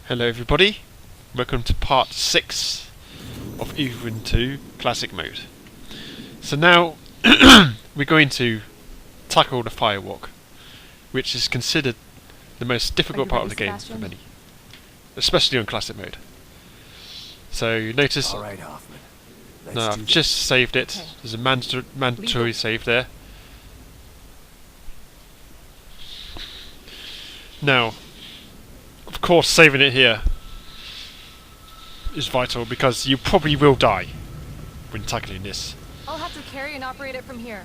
Hello everybody, welcome to part 6 of Evelyn 2 Classic Mode. So now we're going to tackle the firewalk, which is considered the most difficult part of the game for many, especially on Classic Mode. So notice, All right, Hoffman. now I've just saved it, there's a mandatory save there. Now, of course, saving it here is vital because you probably will die when tackling this. I'll have to carry and operate it from here.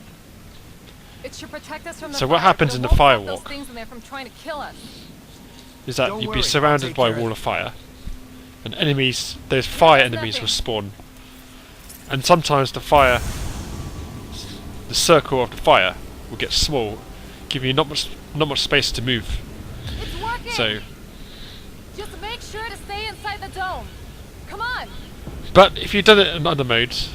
It should protect us from the So what fire, happens but in it the won't stop firewalk? those things in there from trying to kill us. Is that Don't you'd worry, be I'll surrounded take by a care wall of of fire, and enemies, those fire There's enemies nothing. will spawn, and sometimes the circle of the fire will get small, giving you not much space to move. It's working! So, Just make sure to stay inside the dome. Come on! but if you've done it in other modes,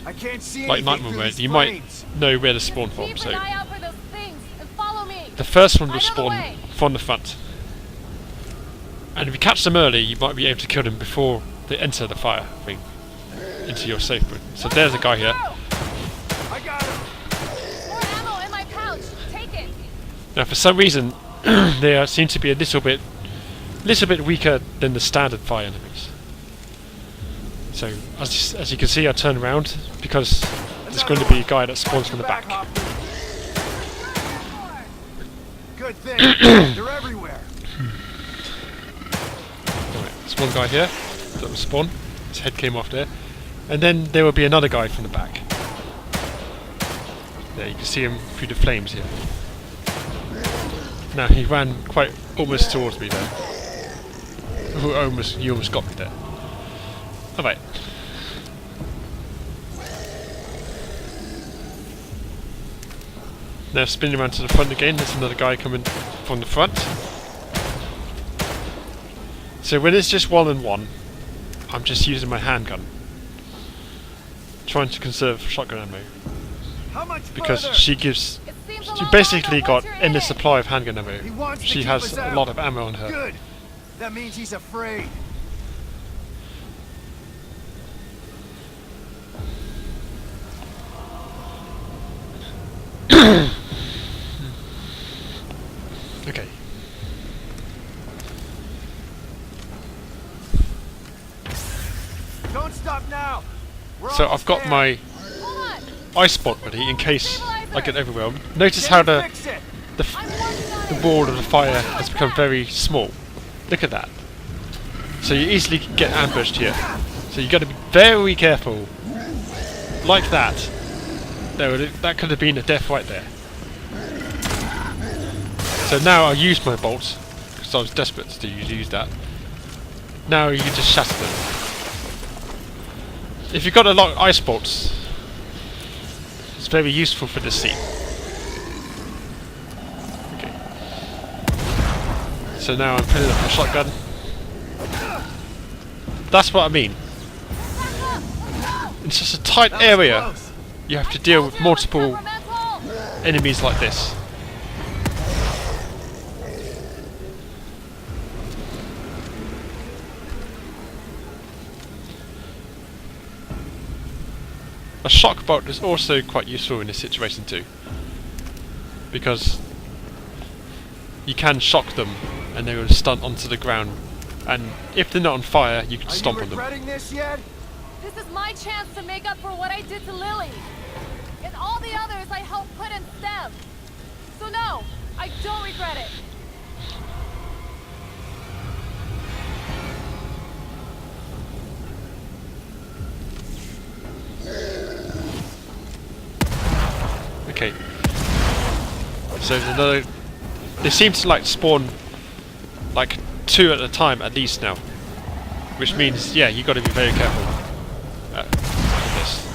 I can't see like anything Night through mode, these you might flames. know where to Just spawn from. keep So an eye out for those things and follow me. the first one will Right on the spawn way. from the front, and if you catch them early, you might be able to kill them before they enter the fire thing into your safe room. So there's a guy here. I got him. More ammo in my pouch. Take it. Now, for some reason, they seem to be a little bit weaker than the standard fire enemies. So, as you can see, I turn around because there's going to be a guy that spawns from the back. Good thing. They're everywhere. Right, there's one guy here that will spawn. His head came off there, and then there will be another guy from the back. There, you can see him through the flames here. Now he ran almost towards me there. You almost got me there. Alright. Now spinning around to the front again, there's another guy coming from the front. So when it's just 1-on-1, I'm just using my handgun. Trying to conserve shotgun ammo. How much Because further? she gives... It seems a She lot basically longer got once you're in endless it. supply of handgun ammo. He wants to She keep has us a out. lot of ammo on her. Good. That means he's afraid. Okay. Don't stop now. We're So almost I've got there. my Hold on. ice spot ready in case I get overwhelmed. Notice Can how you the fix it? I'm working on the it. wall of the fire has become very small. Look at that. So you easily get ambushed here. So you got to be very careful. Like that. That could have been a death right there. So now I used my bolts because I was desperate to use that. Now you can just shatter them. If you've got a lot of ice bolts, it's very useful for this scene. Okay. So now I'm putting up my shotgun. That's what I mean. In such a tight That was area, close. you have to deal with multiple Temperamental. enemies like this. A shock bolt is also quite useful in this situation too, because you can shock them and they will stun onto the ground, and if they're not on fire you can Are stomp you on them. regretting this yet? This is my chance to make up for what I did to Lily. And all the others I helped put in STEM. So no, I don't regret it. Okay. So there's another. They seem to like spawn like 2 at a time at least now, which means yeah, you got to be very careful with this.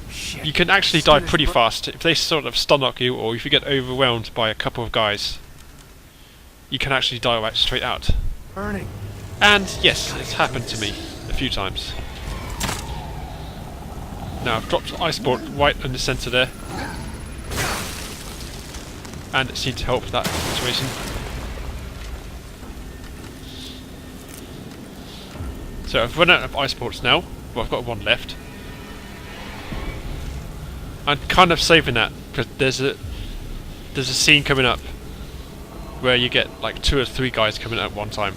Shit. You can actually die pretty fast if they sort of stun lock you, or if you get overwhelmed by a couple of guys. You can actually die right straight out. Burning. And yes, it's happened to me a few times. Now I've dropped ice bolt right in the centre there. and it seemed to help that situation. So I've run out of ice bolts now. Well, I've got one left. I'm kind of saving that because there's a scene coming up where you get like 2 or 3 guys coming out at one time.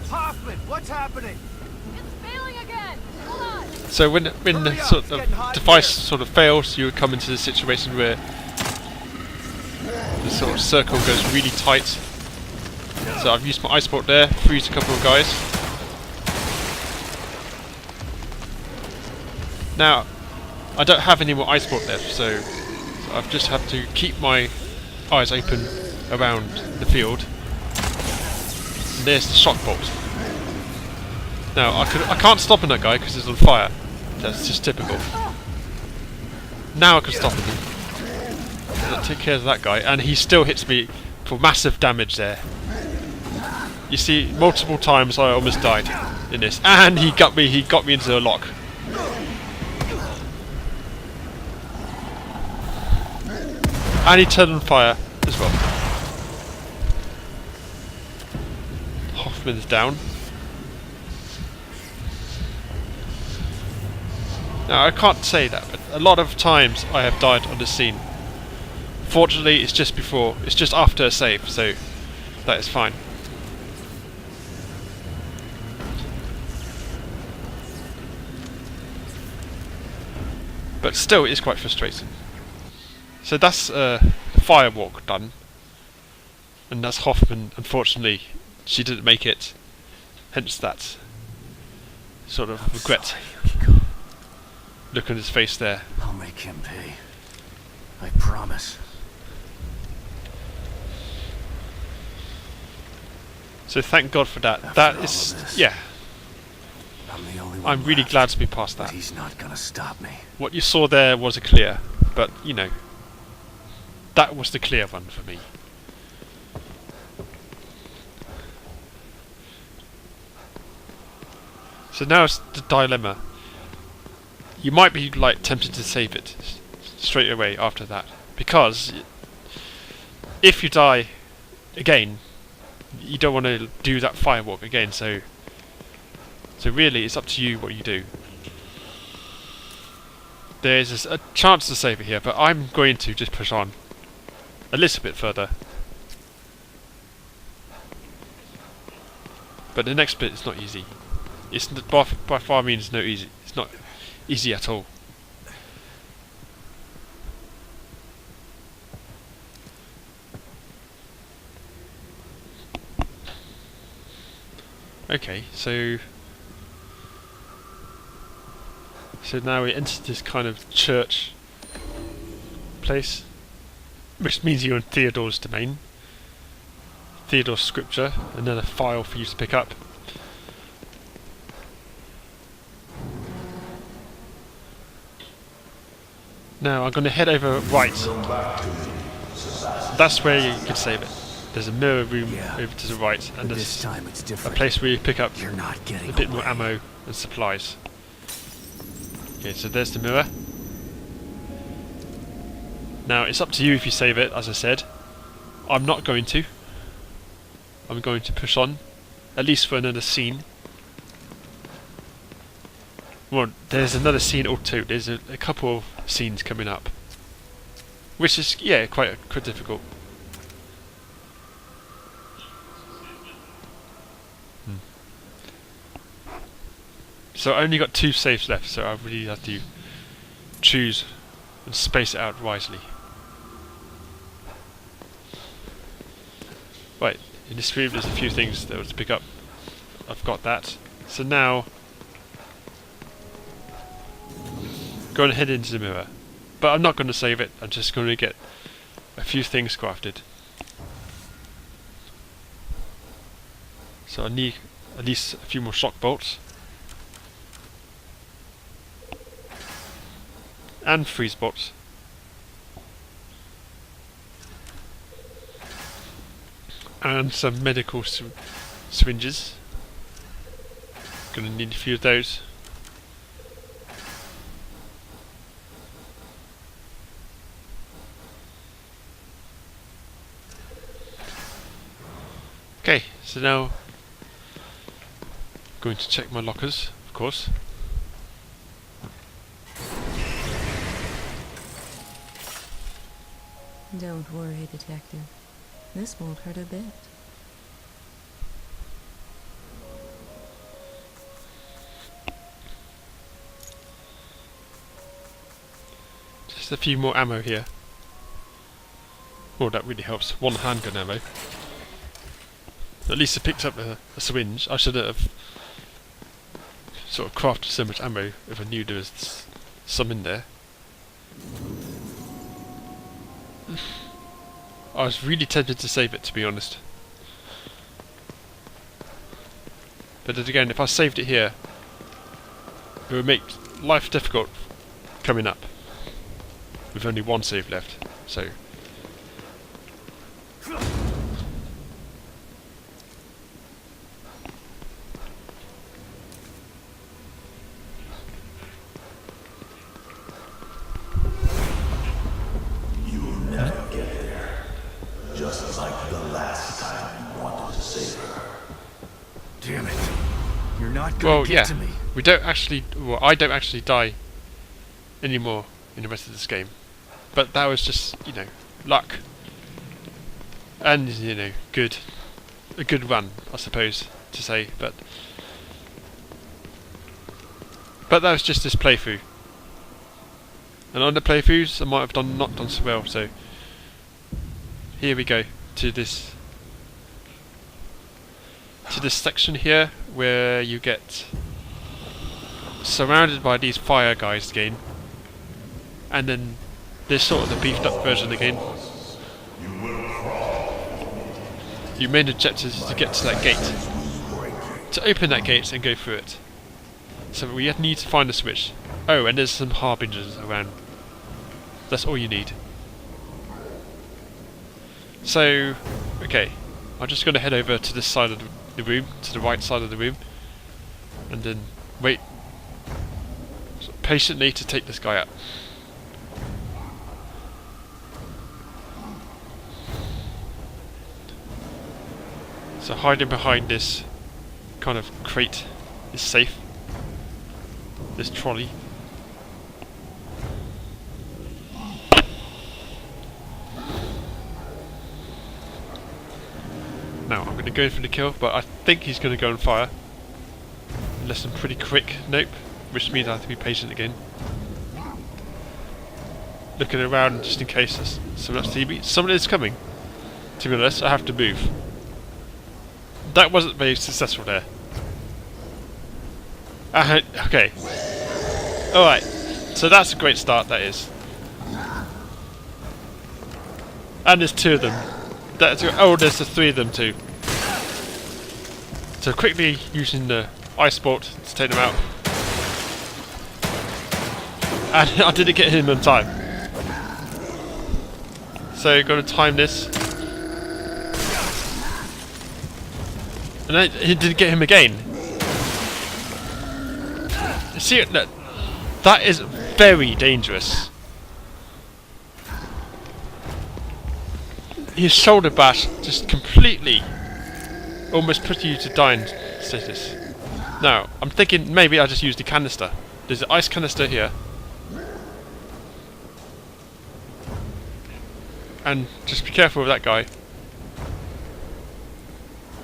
Hoffman, what's happening? It's failing again. Hold on. So when the Hurry up, sort it's of getting hot device here. sort of fails, you would come into the situation where the sort of circle goes really tight. So I've used my ice bolt there, freeze a couple of guys. Now, I don't have any more ice bolt left, so I just have to keep my eyes open around the field. And there's the shock bolt. Now, I can't stop that guy because he's on fire. That's just typical. Now I can stop him. I'll take care of that guy, and he still hits me for massive damage there. You see, multiple times I almost died in this, and he got me into a lock. And he turned on fire as well. Hoffman's down. Now I can't say that, but a lot of times I have died on this scene. Fortunately, it's just after a save, so that is fine. But still, it is quite frustrating. So that's the fire walk done, and that's Hoffman. Unfortunately, she didn't make it. Hence that sort of regret. Look on his face there. I'll make him pay. I promise. So thank God for that. After That all is, of this, yeah. I'm the only one I'm really left, glad to be past but that. he's not gonna stop me. What you saw there was a clear, but you know, that was the clear one for me. So now it's the dilemma. You might be like tempted to save it straight away after that, because if you die again, you don't want to do that firewalk again. So really, it's up to you what you do. There's a chance to save it here, but I'm going to just push on a little bit further. But the next bit is not easy. It's by far means no easy. It's not easy at all. Okay, so now we enter this kind of church place, which means you're in Theodore's domain. Theodore's scripture, another file for you to pick up. Now I'm going to head over right. That's where you can save it. There's a mirror room over to the right, and But this there's time it's a different. place where you pick up You're not getting a bit more away. ammo and supplies. Okay, so there's the mirror. Now it's up to you if you save it, as I said. I'm not going to. I'm going to push on, at least for another scene. Well, there's another scene or two. There's a couple of scenes coming up, which is quite difficult. So I only got 2 saves left, so I really have to choose and space it out wisely. Right, in this room there's a few things that I want to pick up. I've got that. So now, going to head into the mirror. But I'm not going to save it, I'm just going to get a few things crafted. So I need at least a few more shock bolts. And freeze bolts. And some medical syringes. Gonna need a few of those. So now, going to check my lockers, of course. Don't worry, Detective. This won't hurt a bit. Just a few more ammo here. Oh, that really helps. One handgun ammo. At least I picked up a syringe. I should have sort of crafted so much ammo if I knew there was some in there. I was really tempted to save it, to be honest. But then again, if I saved it here, it would make life difficult coming up. With only one save left, so... Damn it. You're not Well, gonna yeah, get to me. we don't actually... Well, I don't actually die anymore in the rest of this game. But that was just, you know, luck. And, you know, good. A good run, I suppose, to say, but that was just this playthrough. And on the playthroughs, I might have not done so well, so... Here we go, to this section here, where you get surrounded by these fire guys again. And then there's sort of the beefed up version again. Your main objective is to get to that gate. To open that gate and go through it. So we need to find a switch. Oh, and there's some harbingers around. That's all you need. So, okay. I'm just going to head over to this side of the room, to the right side of the room. And then wait patiently to take this guy out. So hiding behind this kind of crate is safe. This trolley. Now I'm going to go for the kill, but I think he's going to go on fire. Unless I'm pretty quick. Nope. Which means I have to be patient again. Looking around just in case there's someone else to see me. Someone is coming. To be honest, I have to move. That wasn't very successful there. Okay. Alright. So that's a great start, that is. And there's two of them. Oh, there's the three of them too. So quickly using the ice bolt to take them out. And I didn't get him in time. So got to time this. And then he didn't get him again. See, that is very dangerous. His shoulder bash just completely almost put you to dying status. Now, I'm thinking maybe I just use the canister. There's an ice canister here. And just be careful with that guy.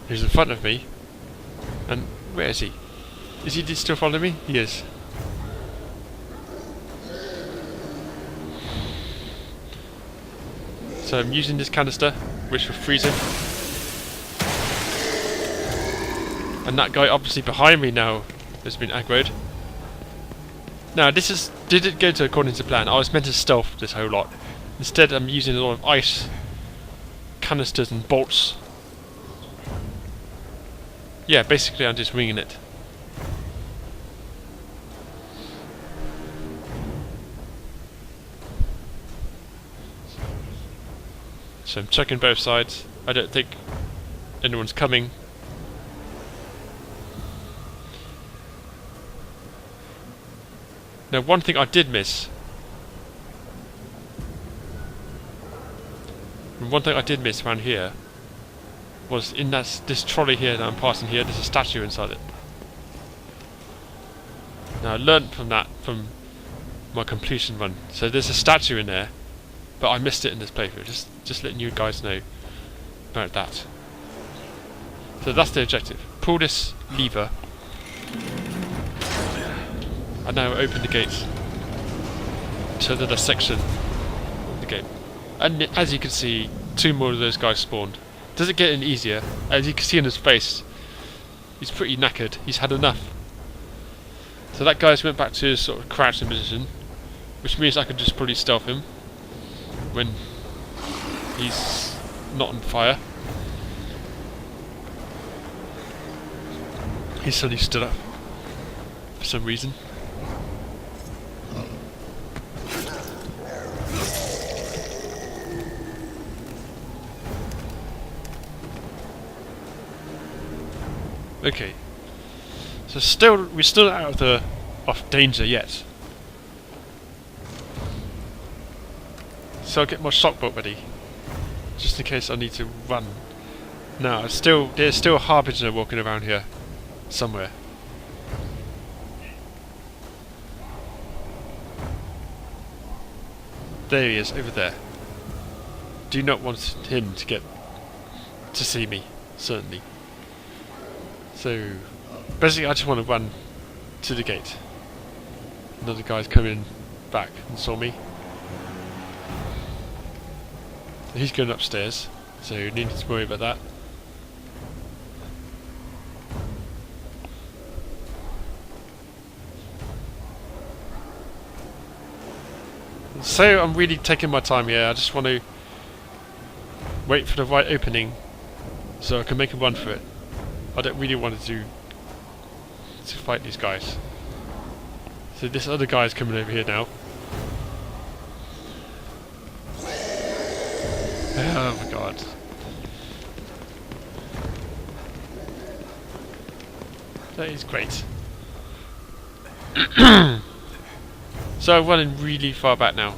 He's in front of me. And where is he? Is he still following me? He is. So I'm using this canister, which will freeze him. And that guy obviously behind me now has been aggroed. Now this didn't go according to plan. I was meant to stealth this whole lot. Instead I'm using a lot of ice canisters and bolts. Yeah, basically I'm just winging it. So I'm checking both sides. I don't think anyone's coming. Now one thing I did miss. Around here was in this trolley here that I'm passing here, there's a statue inside it. Now I learnt from that, from my completion run. So there's a statue in there, but I missed it in this playthrough. Just letting you guys know about that. So that's the objective. Pull this lever, and now open the gates to the section of the game. And as you can see, 2 more of those guys spawned. Does it get any easier? As you can see in his face, he's pretty knackered. He's had enough. So that guy's went back to his sort of crouching position, which means I can just probably stealth him when he's not on fire. He suddenly stood up for some reason. Okay, so we're still out of danger yet. So I'll get my shock bolt ready, just in case I need to run. Now, there's still a harbinger walking around here somewhere. There he is, over there. Do not want him to see me, certainly. So, basically I just want to run to the gate. Another guy's coming back and saw me. He's going upstairs, so you need to worry about that. So I'm really taking my time here. I just want to wait for the right opening so I can make a run for it. I don't really want to fight these guys. So this other guy's coming over here now. Oh my god. That is great. So I'm running really far back now.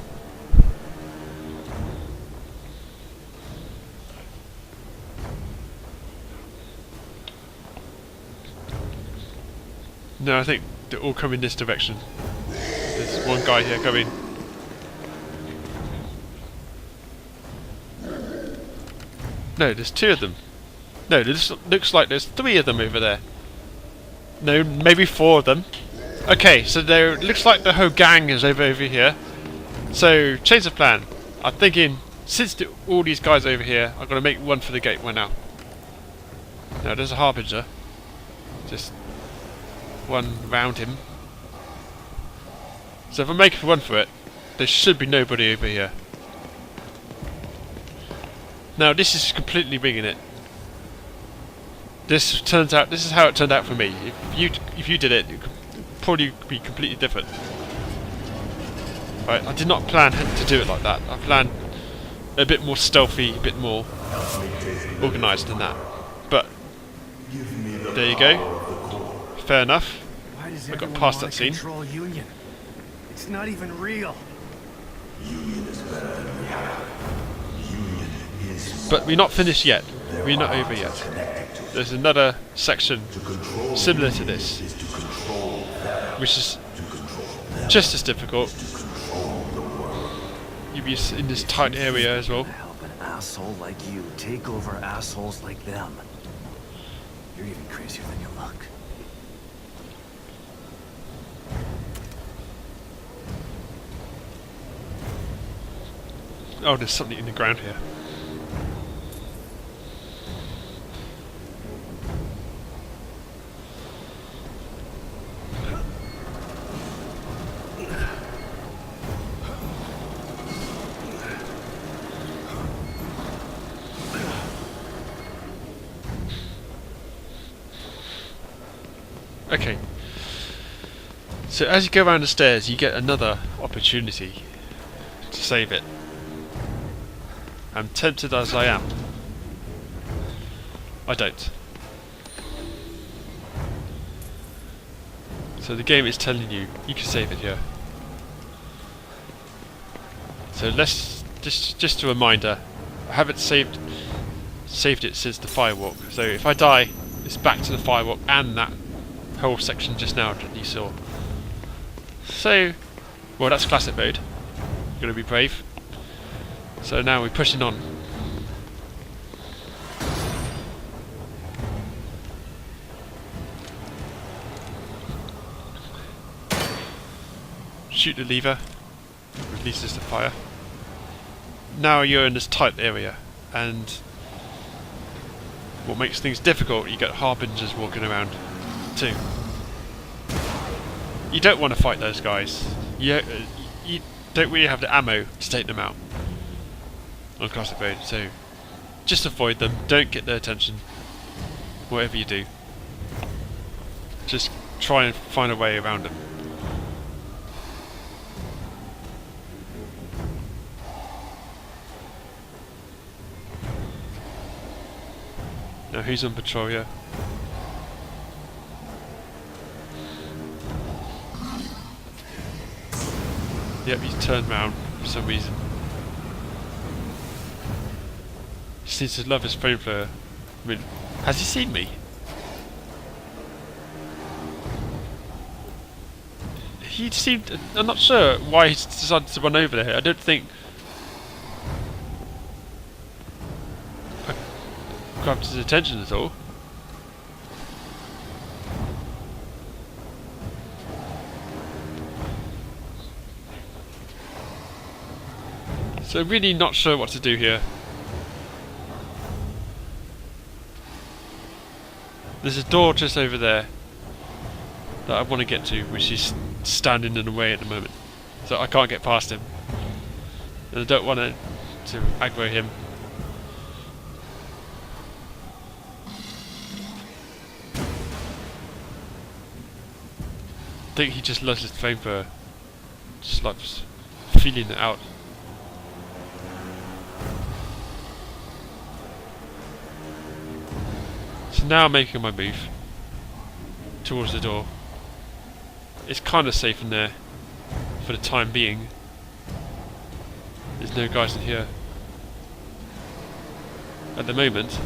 No, I think they're all coming this direction. There's one guy here coming. No, there's 2 of them. No, this looks like there's 3 of them over there. No, maybe 4 of them. Okay, so there looks like the whole gang is over here. So, change of plan. I'm thinking, since all these guys over here, I'm going to make one for the gate right now. Now, there's a harbinger. Just one round him. So if I make a run for it, there should be nobody over here. Now, this is completely winging it. This is how it turned out for me. If you did it, it could probably be completely different. Right, I did not plan to do it like that. I planned a bit more stealthy, a bit more organised than that. But there you go. Fair enough. I got past that scene. Union? It's not even real. But we're not finished yet. We're not over yet. There's another section similar to this, which is just as difficult. You'll be in this tight area as well. Help an asshole like you take over assholes like them. You're even crazier than you look. Oh, there's something in the ground here. Okay. So as you go around the stairs, you get another opportunity to save it. I'm tempted as I am. I don't. So the game is telling you you can save it here. So let's just a reminder. I haven't saved saved it since the firewalk. So if I die, it's back to the firewalk and that whole section just now that you saw. So, well, that's classic mode. Gotta be brave. So now we're pushing on. Shoot the lever, releases the fire. Now you're in this tight area, and what makes things difficult, you get harbingers walking around too. You don't want to fight those guys. You don't really have the ammo to take them out on classic mode, so just avoid them. Don't get their attention. Whatever you do, just try and find a way around them. Now who's on patrol here? Yep, he's turned round for some reason. He seems to love his flamethrower. I mean, has he seen me? He seemed... I'm not sure why he decided to run over there. I don't think... I grabbed his attention at all. So really not sure what to do here. There's a door just over there that I want to get to, which is standing in the way at the moment. So I can't get past him. And I don't want to aggro him. I think he just loves his flamethrower. Just likes feeling it out. So now I'm making my move towards the door. It's kind of safe in there for the time being. There's no guys in here at the moment.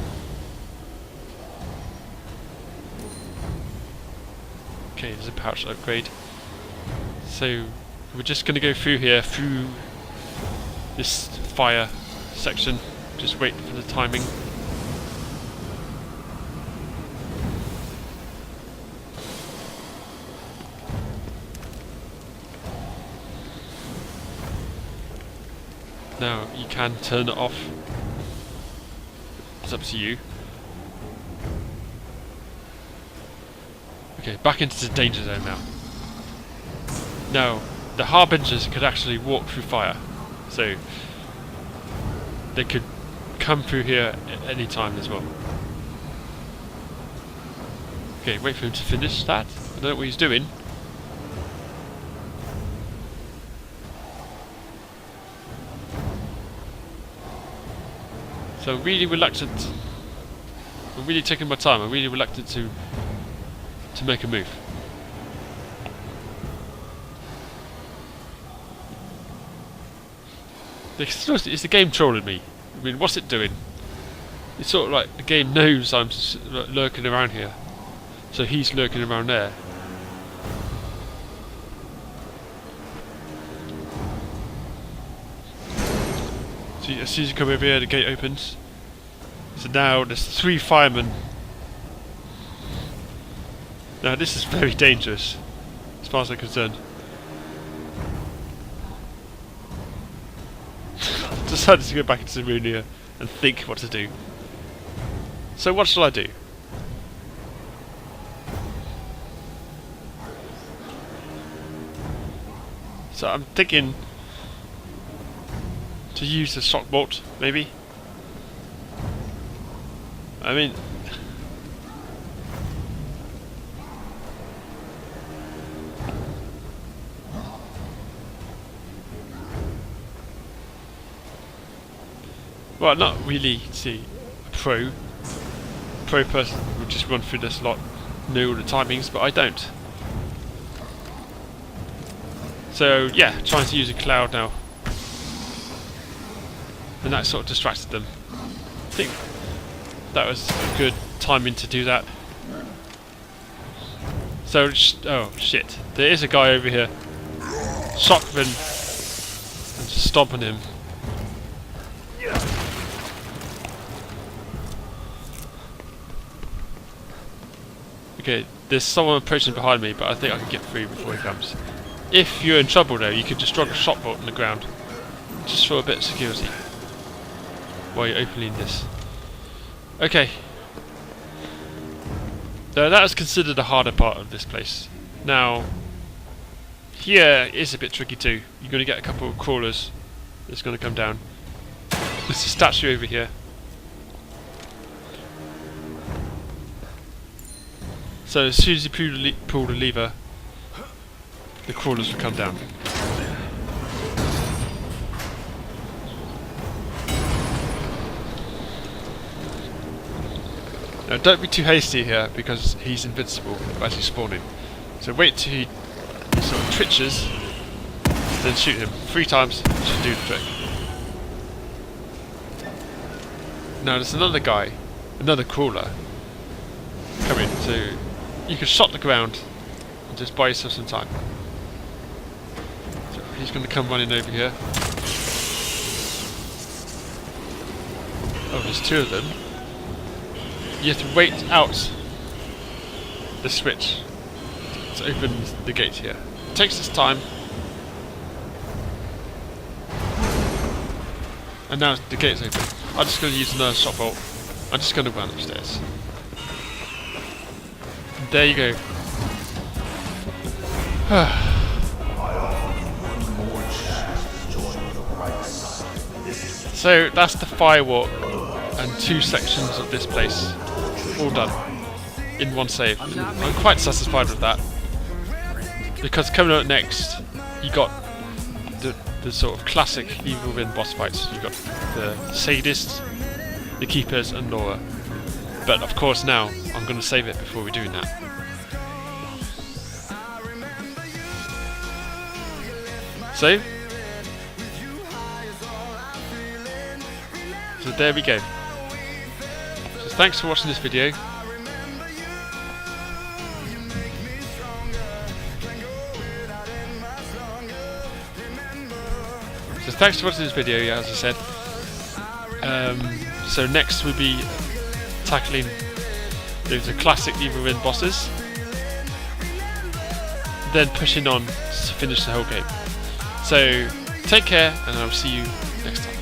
Okay, there's a pouch upgrade. So we're just going to go through here, through this fire section. Just wait for the timing. Now you can turn it off. It's up to you. Okay, back into the danger zone now. Now, the harbingers could actually walk through fire, so they could come through here at any time as well. Okay, wait for him to finish that. I don't know what he's doing. So I'm really reluctant. I'm really taking my time. I'm really reluctant to make a move. Is the game trolling me? I mean, what's it doing? It's sort of like the game knows I'm lurking around here, so he's lurking around there. See, as soon as you come over here, the gate opens. So now there's 3 firemen. Now this is very dangerous, as far as I'm concerned. Decided to go back into the room here and think what to do. So what shall I do? So I'm thinking to use the shock bolt, maybe. I mean, well, not really. See, a pro person would just run through this lot, know all the timings, but I don't. So yeah, trying to use a cloud now. And that sort of distracted them. I think that was good timing to do that. So, oh shit, there is a guy over here. Shotgun and just stomping him. Okay, there's someone approaching behind me, but I think I can get through before he comes. If you're in trouble though, you could just drop a shot bolt on the ground, just for a bit of security, while you're opening this. Okay. So that is considered the harder part of this place. Now, here is a bit tricky too. You're going to get a couple of crawlers that's going to come down. There's a statue over here. So as soon as you pull the lever, the crawlers will come down. Now don't be too hasty here because he's invincible as he's spawning. So wait till he sort of twitches, then shoot him 3 times, should do the trick. Now there's another guy, another crawler coming, so you can shot the ground and just buy yourself some time. So he's going to come running over here. Oh, there's 2 of them. You have to wait out the switch to open the gate here. It takes its time. And now the gate's open. I'm just going to use another shot bolt. I'm just going to run upstairs. And there you go. So that's the firewalk and 2 sections of this place. All done. In one save. I'm quite satisfied with that. Because coming up next, you got the sort of classic Evil Within boss fights. You got the Sadists, the Keepers, and Laura. But of course now, I'm going to save it before we're doing that. So there we go. So thanks for watching this video. Yeah, as I said. So next we'll be tackling those classic Evil Within bosses, then pushing on to finish the whole game. So take care, and I'll see you next time.